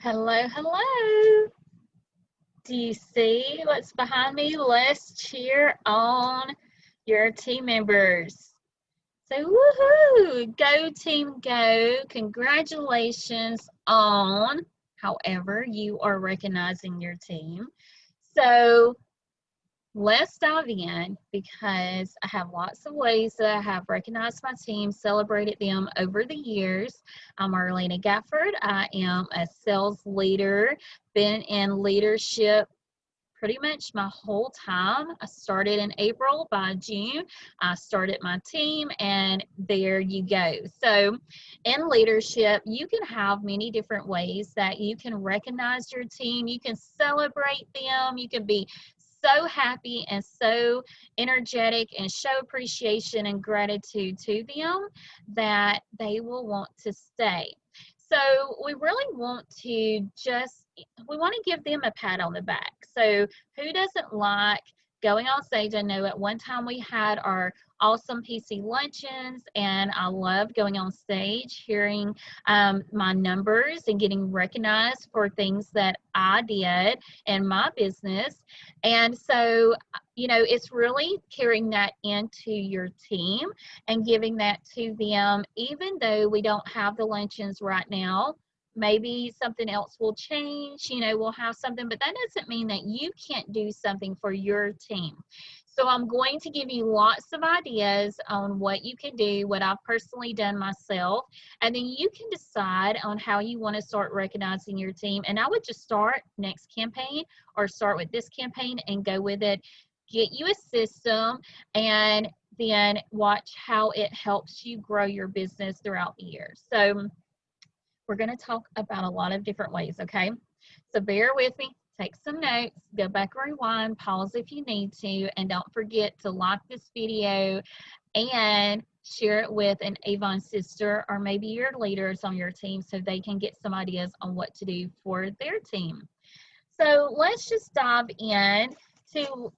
Hello, hello. Do you see what's behind me? Let's cheer on your team members. So, woohoo! Go team, go. Congratulations on however you are recognizing your team. So, let's dive in because I have lots of ways that I have recognized my team, celebrated them over the years. I'm Arlena Gafford. I am a sales leader, been in leadership pretty much my whole time. I started in April. By June, I started my team, and there you go. So, in leadership, you can have many different ways that you can recognize your team. You can celebrate them. You can be so happy and so energetic and show appreciation and gratitude to them that they will want to stay. So we really want to we want to give them a pat on the back. So who doesn't like going on stage? I know at one time we had our awesome PC luncheons, and I loved going on stage, hearing my numbers and getting recognized for things that I did in my business. And so, it's really carrying that into your team and giving that to them, even though we don't have the luncheons right now. Maybe something else will change, we'll have something, but that doesn't mean that you can't do something for your team. So I'm going to give you lots of ideas on what you can do, what I've personally done myself, and then you can decide on how you want to start recognizing your team. And I would just start next campaign or start with this campaign and go with it. Get you a system and then watch how it helps you grow your business throughout the year. So we're going to talk about a lot of different ways, okay? So bear with me, take some notes, go back, rewind, pause if you need to, and don't forget to like this video and share it with an Avon sister or maybe your leaders on your team so they can get some ideas on what to do for their team. So let's just dive in to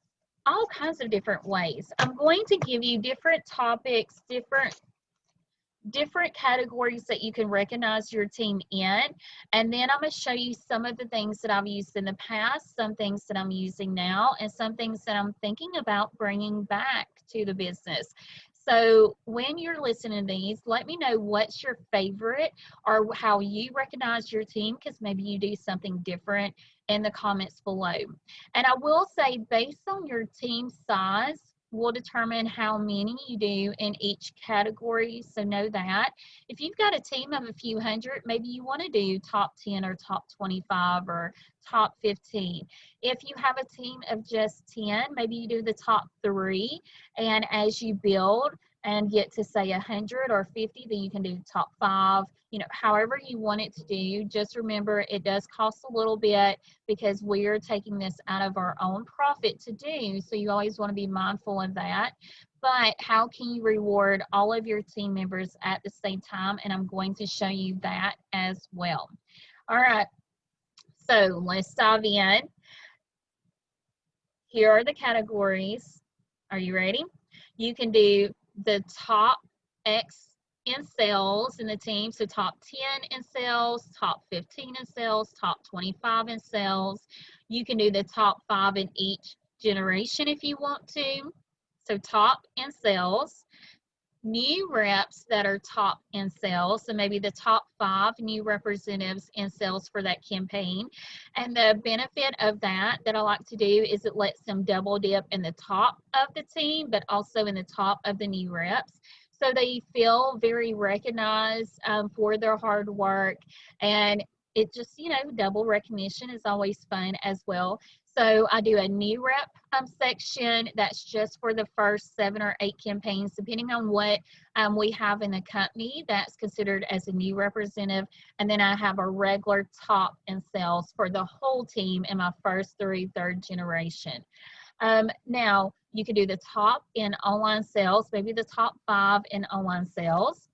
all kinds of different ways. I'm going to give you different topics, different categories that you can recognize your team in, and then I'm going to show you some of the things that I've used in the past, some things that I'm using now, and some things that I'm thinking about bringing back to the business. So when you're listening to these, let me know what's your favorite or how you recognize your team, because maybe you do something different in the comments below. And I will say, based on your team size, will determine how many you do in each category. So know that. If you've got a team of a few hundred, maybe you want to do top 10 or top 25 or top 15. If you have a team of just 10, maybe you do the top 3. And as you build and get to say 100 or 50, then you can do top 5. However you want it to do, just remember it does cost a little bit because we're taking this out of our own profit to do. So you always want to be mindful of that. But how can you reward all of your team members at the same time? And I'm going to show you that as well. All right, so let's dive in. Here are the categories. Are you ready? You can do the top X in sales in the team. So top 10 in sales, top 15 in sales, top 25 in sales. You can do the top 5 in each generation if you want to. So top in sales. New reps that are top in sales, so maybe the top 5 new representatives in sales for that campaign. And the benefit of that I like to do is it lets them double dip in the top of the team, but also in the top of the new reps. So they feel very recognized for their hard work, and it just, double recognition is always fun as well. So I do a new rep section that's just for the first 7 or 8 campaigns, depending on what we have in the company that's considered as a new representative. And then I have a regular top in sales for the whole team in my first through 3rd generation. Now, you can do the top in online sales, maybe the top 5 in online sales.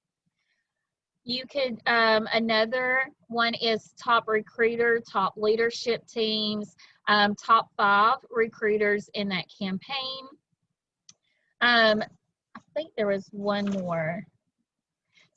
You could, another one is top recruiter, top leadership teams, top 5 recruiters in that campaign. I think there was one more.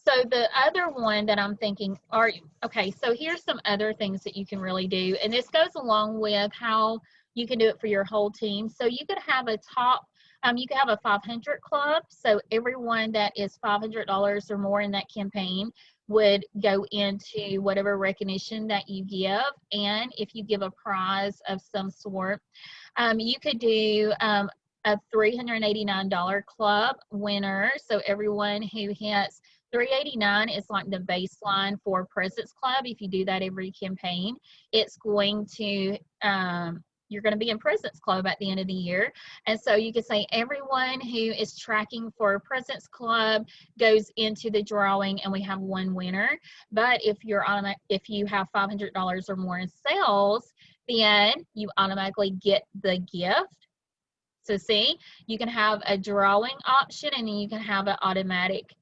So the other one that I'm thinking are, okay, so here's some other things that you can really do. And this goes along with how you can do it for your whole team. So you could have a top, you could have a 500 club. So everyone that is $500 or more in that campaign would go into whatever recognition that you give. And if you give a prize of some sort, you could do a $389 club winner. So everyone who hits $389 is like the baseline for President's Club. If you do that every campaign, it's going to, you're going to be in President's Club at the end of the year. And so you can say everyone who is tracking for President's Club goes into the drawing and we have one winner. But if you're on, if you have $500 or more in sales, then you automatically get the gift. So see, you can have a drawing option and then you can have an automatic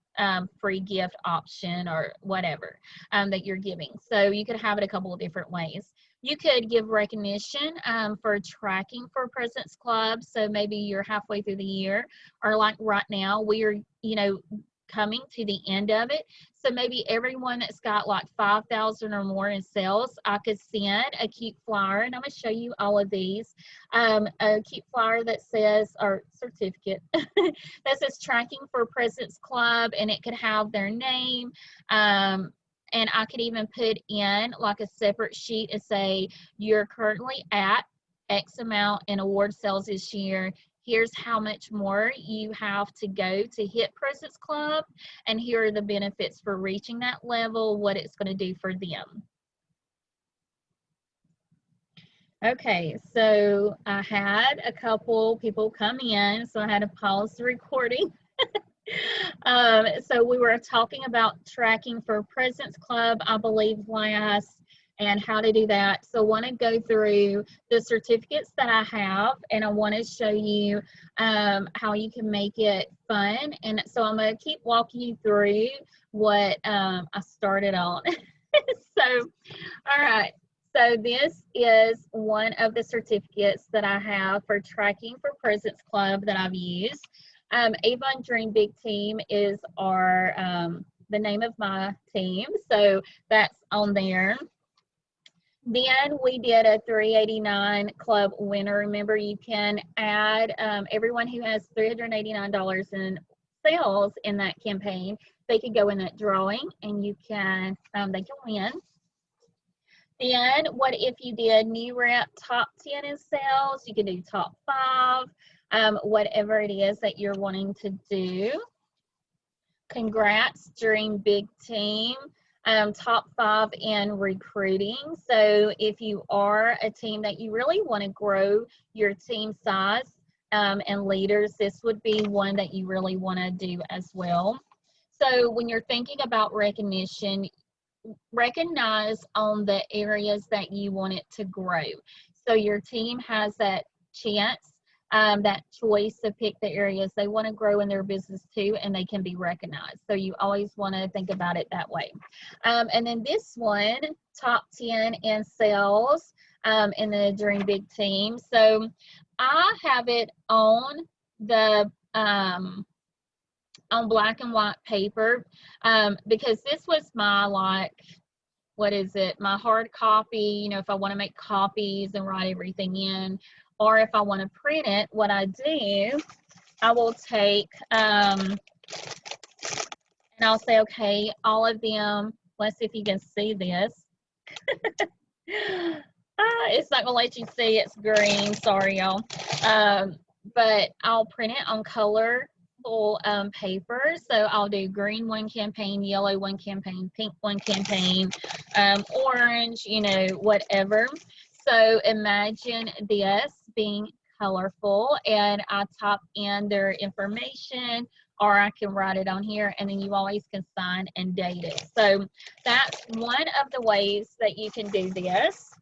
free gift option or whatever that you're giving. So you could have it a couple of different ways. You could give recognition for tracking for President's Club. So maybe you're halfway through the year, or like right now, we're, you know, coming to the end of it. So maybe everyone that's got like 5,000 or more in sales, I could send a cute flyer, and I'm going to show you all of these. A cute flyer that says, or certificate, that says tracking for President's Club, and it could have their name. And I could even put in like a separate sheet and say, you're currently at X amount in award sales this year. Here's how much more you have to go to hit President's Club, and here are the benefits for reaching that level, what it's going to do for them. Okay, so I had a couple people come in, so I had to pause the recording. So we were talking about tracking for President's Club, I believe, last, and how to do that. So I want to go through the certificates that I have, and I want to show you how you can make it fun. And so I'm going to keep walking you through what I started on. So, all right. So this is one of the certificates that I have for tracking for President's Club that I've used. Avon Dream Big Team is our the name of my team, so that's on there. Then we did a $389 club winner. Remember, you can add everyone who has $389 in sales in that campaign. They can go in that drawing, and you can they can win. Then what if you did new rep top 10 in sales? You can do top 5, whatever it is that you're wanting to do. Congrats, Dream Big Team. Top 5 in recruiting. So if you are a team that you really want to grow your team size and leaders, this would be one that you really want to do as well. So when you're thinking about recognition, recognize on the areas that you want it to grow. So your team has that chance, that choice to pick the areas they want to grow in their business too, and they can be recognized. So you always want to think about it that way. And then this one, top 10 in sales in the Dream Big Team. So I have it on the on black and white paper because this was my, like, what is it, my hard copy, you know, if I want to make copies and write everything in, or if I want to print it, what I do, I will take and I'll say, okay, all of them, let's see if you can see this. It's not gonna let you see, it's green, sorry y'all. But I'll print it on color paper. So I'll do green one campaign, yellow one campaign, pink one campaign, orange, you know, whatever. So imagine this being colorful, and I type in their information, or I can write it on here, and then you always can sign and date it. So that's one of the ways that you can do this.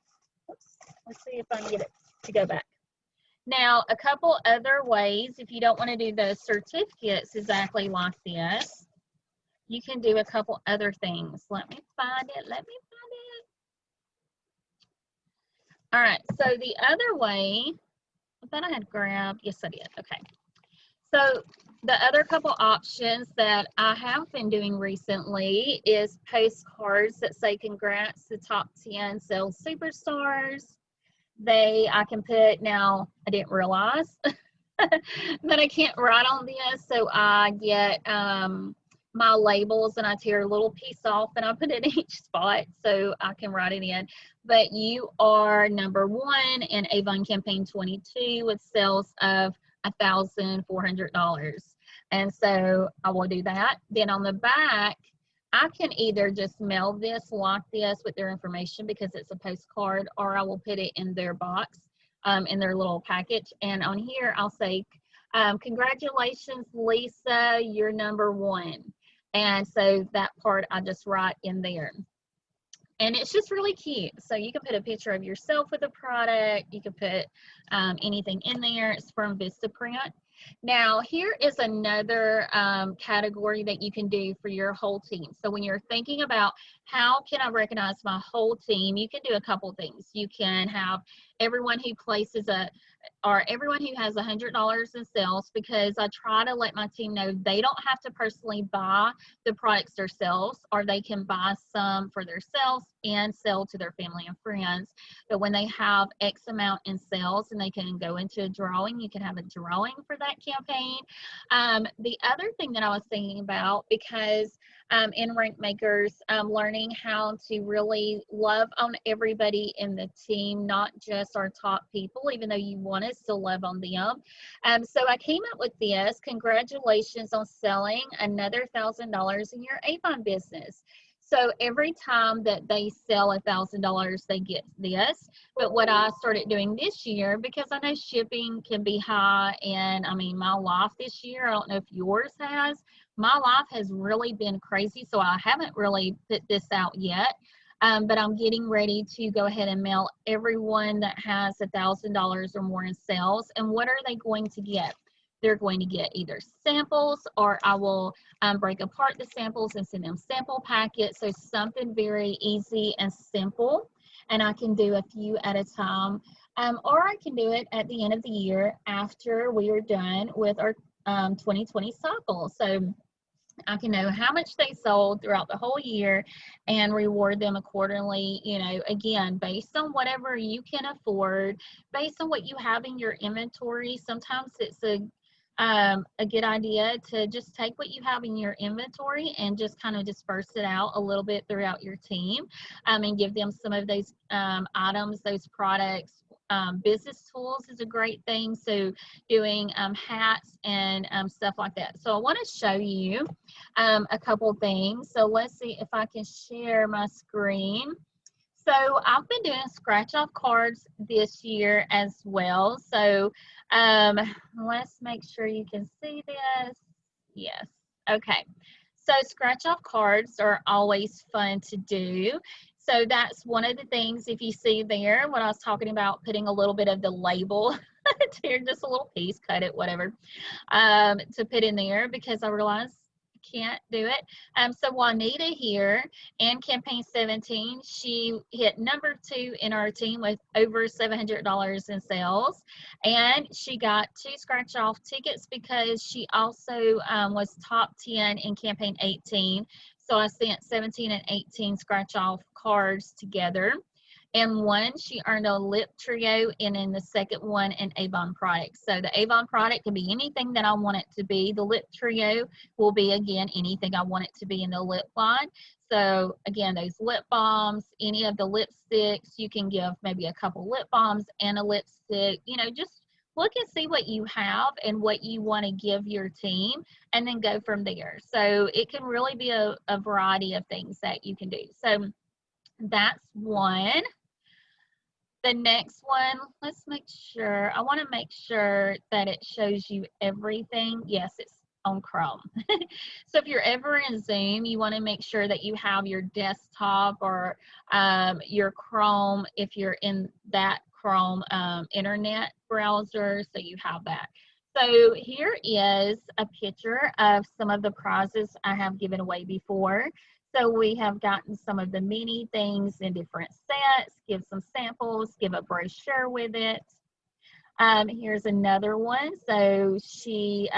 Oops, let's see if I can get it to go back. Now, a couple other ways, if you don't want to do the certificates exactly like this, you can do a couple other things. Let me find it. Let me find it. All right. So the other way, I thought I had grabbed. Yes, I did. Okay. So the other couple options that I have been doing recently is postcards that say congrats to top 10 sales superstars. I can put, now I didn't realize that I can't write on this, so I get my labels and I tear a little piece off and I put it in each spot so I can write it in. But you are #1 in Avon campaign 22 with sales of $1,400. And so I will do that. Then on the back, I can either just mail this, lock this with their information because it's a postcard, or I will put it in their box, in their little package. And on here, I'll say, congratulations, Lisa, you're #1. And so that part I just write in there. And it's just really cute. So you can put a picture of yourself with the product. You can put anything in there. It's from Vistaprint. Now, here is another category that you can do for your whole team. So when you're thinking about how can I recognize my whole team, you can do a couple things. You can have everyone who places everyone who has $100 in sales, because I try to let my team know they don't have to personally buy the products themselves, or they can buy some for themselves and sell to their family and friends. But when they have X amount in sales and they can go into a drawing, you can have a drawing for that campaign. The other thing that I was thinking about, because in Rank Makers, learning how to really love on everybody in the team, not just our top people, even though you want to still love on them. So I came up with this: congratulations on selling another $1,000 in your Avon business. So every time that they sell $1,000, they get this. But what I started doing this year, because I know shipping can be high, and I mean, my life this year, I don't know if yours has, my life has really been crazy, so I haven't really put this out yet. But I'm getting ready to go ahead and mail everyone that has $1,000 or more in sales. And what are they going to get? They're going to get either samples, or I will break apart the samples and send them sample packets. So something very easy and simple, and I can do a few at a time. Or I can do it at the end of the year after we are done with our 2020 cycle. So I can know how much they sold throughout the whole year and reward them accordingly, you know, again, based on whatever you can afford, based on what you have in your inventory. Sometimes it's a good idea to just take what you have in your inventory and just kind of disperse it out a little bit throughout your team, and give them some of those items, those products. Business tools is a great thing, so doing hats and stuff like that. So I want to show you a couple things. So let's see if I can share my screen. So I've been doing scratch off cards this year as well. So let's make sure you can see this. Yes. Okay. So scratch off cards are always fun to do. So that's one of the things, if you see there, when I was talking about putting a little bit of the label, tear just a little piece, cut it, whatever, to put in there, because I realized can't do it. So Juanita here in campaign 17, she hit #2 in our team with over $700 in sales, and she got 2 scratch off tickets because she also was top 10 in campaign 18. So I sent 17 and 18 scratch off cards together. And one, she earned a lip trio, and in the second one, an Avon product. So the Avon product can be anything that I want it to be. The lip trio will be, again, anything I want it to be in the lip line. So again, those lip balms, any of the lipsticks, you can give maybe a couple lip balms and a lipstick. You know, just look and see what you have and what you want to give your team, and then go from there. So it can really be a variety of things that you can do. So that's one. The next one, let's make sure, I want to make sure that it shows you everything. Yes, it's on Chrome. So if you're ever in Zoom, you want to make sure that you have your desktop or your Chrome, if you're in that Chrome internet browser, so you have that. So here is a picture of some of the prizes I have given away before. So we have gotten some of the mini things in different sets, give some samples, give a brochure with it. Here's another one. So she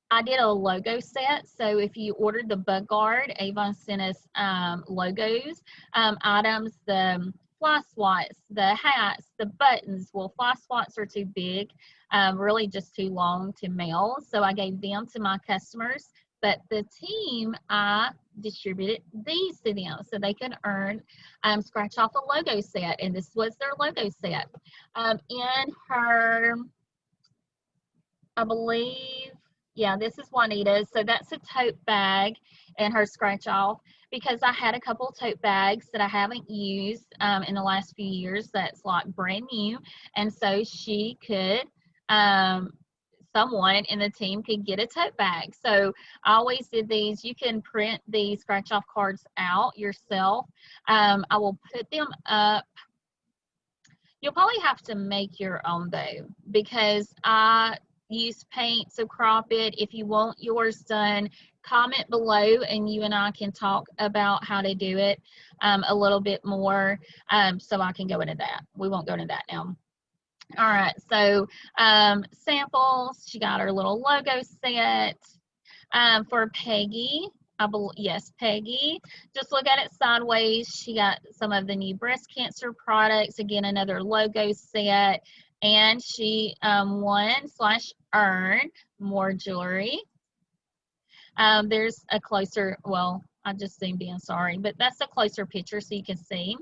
I did a logo set. So if you ordered the Bug Guard, Avon sent us logos, items, the fly swats, the hats, the buttons. Well, fly swats are too big, really just too long to mail. So I gave them to my customers. But the team, I distributed these to them so they could earn, scratch off a logo set. And this was their logo set. In her, I believe, yeah, this is Juanita's. So that's a tote bag and her scratch off, because I had a couple tote bags that I haven't used in the last few years that's like brand new. And so she could, someone in the team could get a tote bag. So I always did these. You can print these scratch off cards out yourself. I will put them up. You'll probably have to make your own though, because I use paint, so crop it. If you want yours done, comment below and you and I can talk about how to do it a little bit more, so I can go into that. We won't go into that now. All right, so samples, she got her little logo set. For Peggy, yes, Peggy, just look at it sideways. She got some of the new breast cancer products, again, another logo set, and she won/earned more jewelry. There's a closer, well, I just zoomed in, sorry, but that's a closer picture so you can see.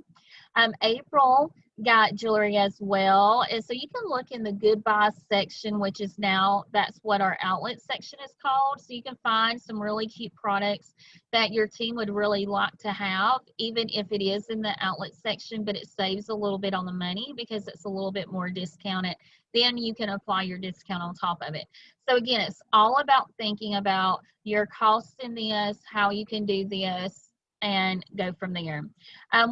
April got jewelry as well, and so you can look in the goodbye section, which is now, that's what our outlet section is called, so you can find some really cute products that your team would really like to have, even if it is in the outlet section, but it saves a little bit on the money because it's a little bit more discounted. Then you can apply your discount on top of it. So again, it's all about thinking about your cost in this, how you can do this, and go from there.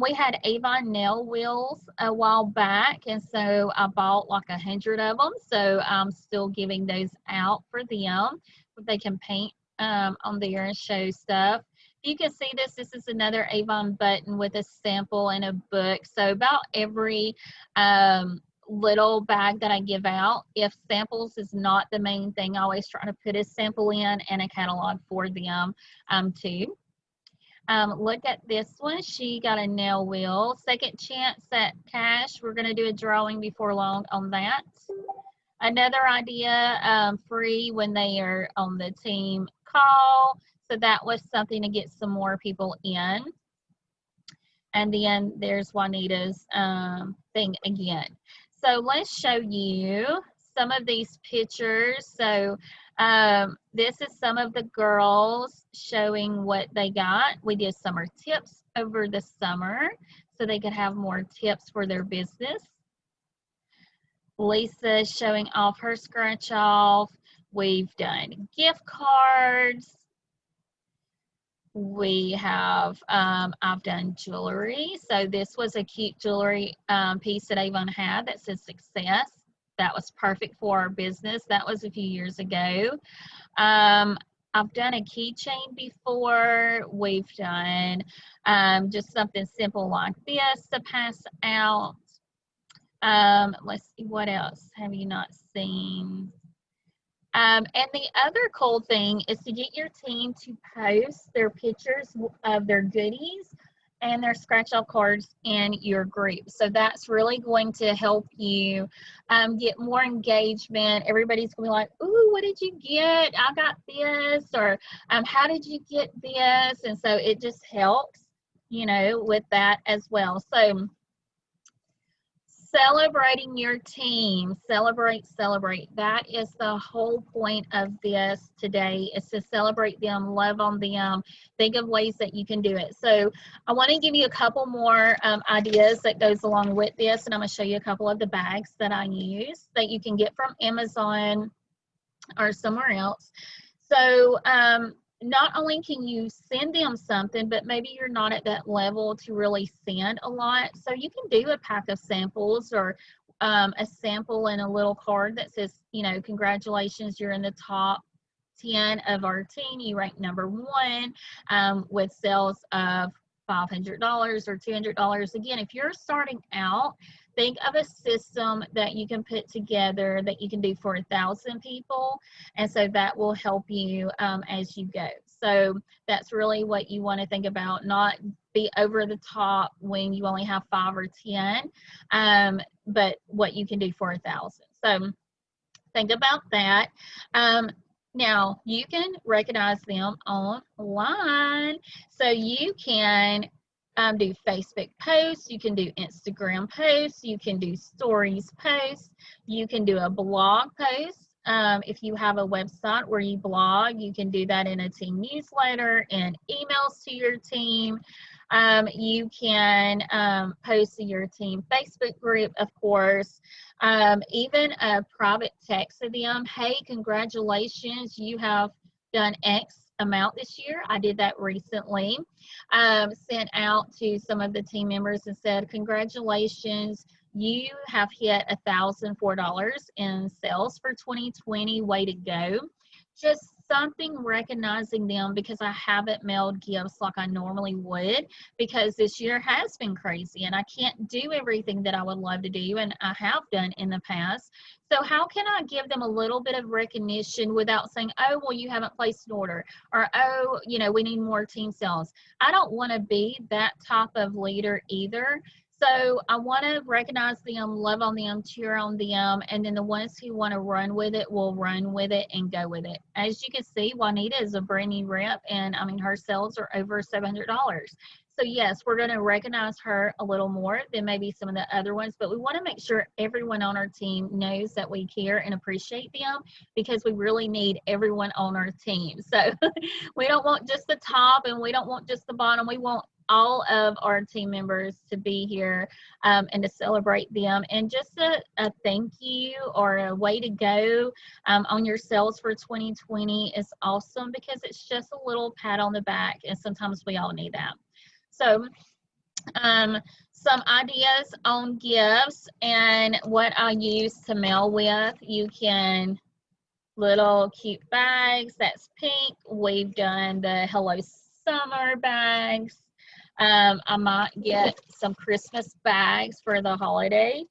We had Avon nail wheels a while back, and so I bought like 100 of them. So I'm still giving those out for them. They can paint on there and show stuff. You can see this. This is another Avon button with a sample and a book. So about every little bag that I give out, if samples is not the main thing, I always try to put a sample in and a catalog for them too. Look at this one. She got a nail wheel. Second chance at cash. We're going to do a drawing before long on that. Another idea, free when they are on the team call. So that was something to get some more people in. And then there's Juanita's thing again. So let's show you some of these pictures. So this is some of the girls showing what they got. We did summer tips over the summer so they could have more tips for their business. Lisa showing off her scratch off. We've done gift cards. We have, I've done jewelry. So this was a cute jewelry piece that Avon had that says success. That was perfect for our business. That was a few years ago. I've done a keychain before. We've done just something simple like this to pass out. Let's see, what else have you not seen? And the other cool thing is to get your team to post their pictures of their goodies and their scratch off cards in your group. So that's really going to help you get more engagement. Everybody's going to be like, ooh, what did you get? I got this. Or how did you get this? And so it just helps, you know, with that as well. So celebrating your team, celebrate. That is the whole point of this today, is to celebrate them, love on them, think of ways that you can do it. So I want to give you a couple more ideas that goes along with this, and I'm going to show you a couple of the bags that I use that you can get from Amazon or somewhere else. So not only can you send them something, but maybe you're not at that level to really send a lot. So you can do a pack of samples, or a sample and a little card that says, you know, congratulations, you're in the top 10 of our team. You rank #1 with sales of $500 or $200. Again, if you're starting out, think of a system that you can put together that you can do for 1,000 people, and so that will help you as you go. So that's really what you want to think about, not be over the top when you only have 5 or 10, but what you can do for 1,000. So think about that. Now, you can recognize them online. So you can do Facebook posts, you can do Instagram posts, you can do stories posts, you can do a blog post. If you have a website where you blog, you can do that in a team newsletter and emails to your team. You can post to your team Facebook group, of course. Even a private text to them, hey, congratulations, you have done X amount this year. I did that recently. Sent out to some of the team members and said, congratulations, you have hit $1,004 in sales for 2020. Way to go. Just something recognizing them, because I haven't mailed gifts like I normally would, because this year has been crazy and I can't do everything that I would love to do and I have done in the past. So how can I give them a little bit of recognition without saying, oh, well, you haven't placed an order, or, oh, you know, we need more team sales. I don't want to be that type of leader either. So I want to recognize them, love on them, cheer on them, and then the ones who want to run with it will run with it and go with it. As you can see, Juanita is a brand new rep, and I mean, her sales are over $700. So yes, we're going to recognize her a little more than maybe some of the other ones, but we want to make sure everyone on our team knows that we care and appreciate them, because we really need everyone on our team. So we don't want just the top and we don't want just the bottom. We want all of our team members to be here and to celebrate them, and just a thank you or a way to go on your sales for 2020 is awesome, because it's just a little pat on the back, and sometimes we all need that. So some ideas on gifts and what I use to mail with. You can little cute bags, that's pink. We've done the Hello Summer bags. I might get some Christmas bags for the holiday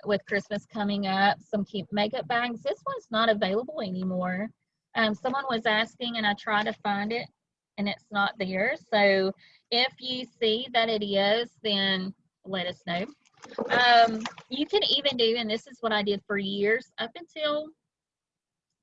with Christmas coming up. Some cute makeup bags. This one's not available anymore. Someone was asking and I tried to find it and it's not there. So if you see that it is, then let us know. You can even do, and this is what I did for years up until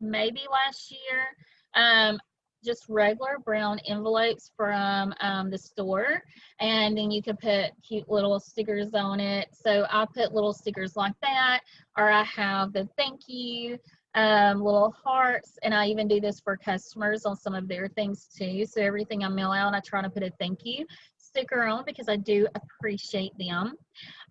maybe last year, just regular brown envelopes from the store, and then you can put cute little stickers on it. So I put little stickers like that, or I have the thank you little hearts, and I even do this for customers on some of their things too. So everything I mail out, I try to put a thank you sticker on, because I do appreciate them.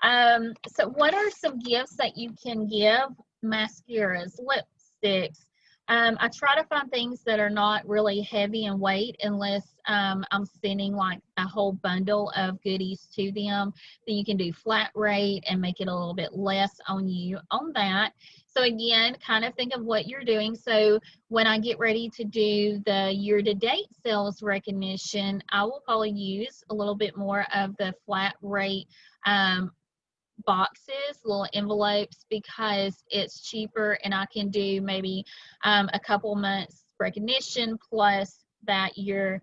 So what are some gifts that you can give? Mascaras, lipsticks. I try to find things that are not really heavy in weight, unless I'm sending like a whole bundle of goodies to them. Then you can do flat rate and make it a little bit less on you on that. So again, kind of think of what you're doing. So when I get ready to do the year-to-date sales recognition, I will probably use a little bit more of the flat rate boxes, little envelopes, because it's cheaper and I can do maybe a couple months recognition plus that year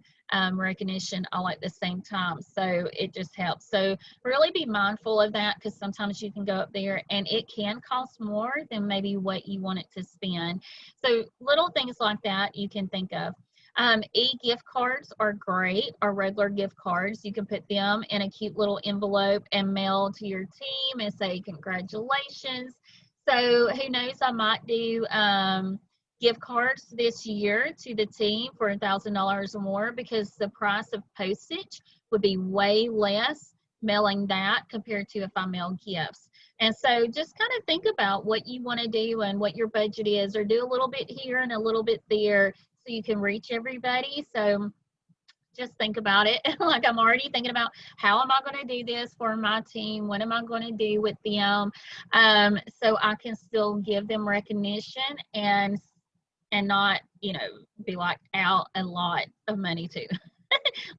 recognition all at the same time. So it just helps. So really be mindful of that, because sometimes you can go up there and it can cost more than maybe what you want it to spend. So little things like that you can think of. E-gift cards are great, or regular gift cards. You can put them in a cute little envelope and mail to your team and say congratulations. So who knows, I might do gift cards this year to the team for $1,000 or more, because the price of postage would be way less mailing that compared to if I mail gifts. And so just kind of think about what you want to do and what your budget is, or do a little bit here and a little bit there, so you can reach everybody. So just think about it. Like, I'm already thinking about, how am I going to do this for my team? What am I going to do with them? So I can still give them recognition and not, you know, be like out a lot of money too.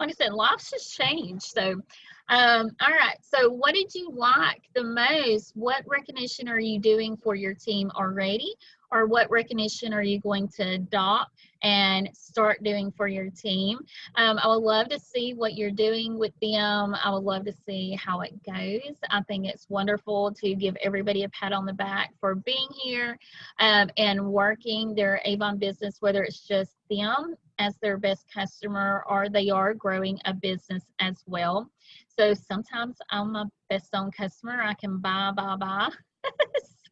like I said, life's just changed. So, all right. So, what did you like the most? What recognition are you doing for your team already? Or what recognition are you going to adopt and start doing for your team? I would love to see what you're doing with them. I would love to see how it goes. I think it's wonderful to give everybody a pat on the back for being here and working their Avon business, whether it's just them as their best customer or they are growing a business as well. So sometimes I'm my best own customer. I can buy.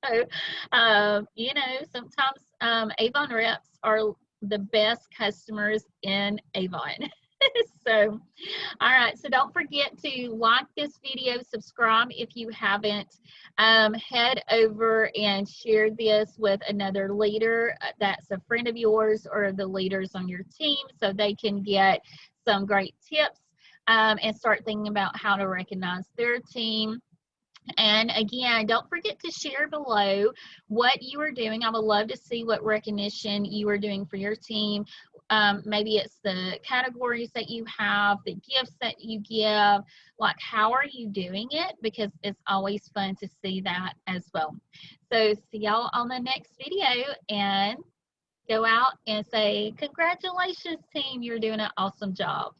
So, you know, sometimes Avon reps are the best customers in Avon. So, all right, so don't forget to like this video, subscribe if you haven't, head over and share this with another leader that's a friend of yours or the leaders on your team so they can get some great tips and start thinking about how to recognize their team. And again, don't forget to share below what you are doing. I would love to see what recognition you are doing for your team. Maybe it's the categories that you have, the gifts that you give, like how are you doing it? Because it's always fun to see that as well. So see y'all on the next video and go out and say, congratulations team, you're doing an awesome job.